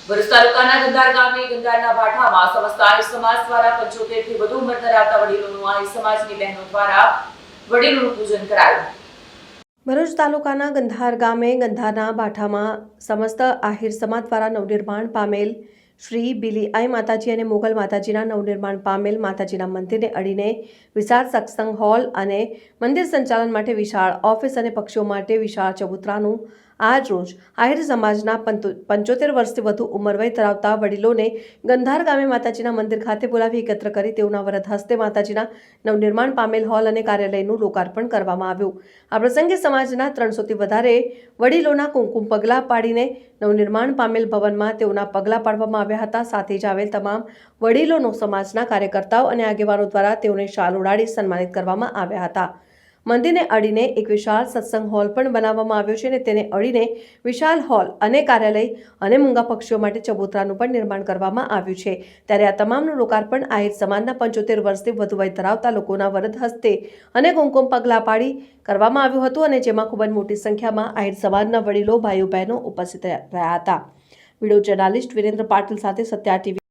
ભરૂચ તાલુકાના ગંધાર ગામે ગંધારના ભાઠામાં સમસ્ત આહિર સમાજ દ્વારા 75 થી વધુ ઉંમર ધરાવતા વડીલોનું આહિર સમાજની બહેનો દ્વારા વડીલોનું પૂજન કરાયું। ભરૂચ તાલુકાના ગંધાર ગામે ગંધારના ભાઠામાં સમસ્ત આહિર સમાજ દ્વારા નવનિર્માણ પામેલ શ્રી બીલીઆઈ માતાજી અને મોગલ માતાજીના નવનિર્માણ પામેલ માતાજીના મંદિરને અડીને વિશાળ સત્સંગ હોલ અને મંદિર સંચાલન માટે વિશાળ ઓફિસ અને પક્ષીઓ માટે વિશાળ ચબૂતરાનું આજ રોજ આહિર સમાજના 75 વર્ષથી વધુ ઉંમરવય ધરાવતા વડીલોને ગંધાર ગામે માતાજીના મંદિર ખાતે બોલાવી એકત્ર કરી તેઓના વરદ હસ્તે માતાજીના નવનિર્માણ પામેલ હોલ અને કાર્યાલયનું લોકાર્પણ કરવામાં આવ્યું। આ પ્રસંગે સમાજના 300થી વધારે વડીલોના કુમકુમ પગલાં પાડીને નવનિર્માણ પામેલ ભવનમાં તેઓના પગલાં પાડવામાં આવ્યા હતા। સાથે જ આવેલ તમામ વડીલોનો સમાજના કાર્યકર્તાઓ અને આગેવાનો દ્વારા તેઓને શાલ ઉડાડી સન્માનિત કરવામાં આવ્યા હતા। મંદિરને અડીને એક વિશાળ સત્સંગ હોલ પણ બનાવવામાં આવ્યો છે અને તેને અડીને વિશાળ હોલ અને કાર્યાલય અને મૂંગા પક્ષીઓ માટે ચબૂતરાનું પણ નિર્માણ કરવામાં આવ્યું છે। ત્યારે આ તમામનું લોકાર્પણ આહિર સમાજના 75 વર્ષથી વધુ વય ધરાવતા લોકોના વરદ હસ્તે અને કુમકુમ પગલાં પાડી કરવામાં આવ્યું હતું અને જેમાં ખૂબ જ મોટી સંખ્યામાં આહિર સમાજના વડીલો ભાઈઓ બહેનો ઉપસ્થિત રહ્યા હતા। વિડીયો જર્નાલિસ્ટ વિરેન્દ્ર પાટીલ સાથે સત્યા ટીવી।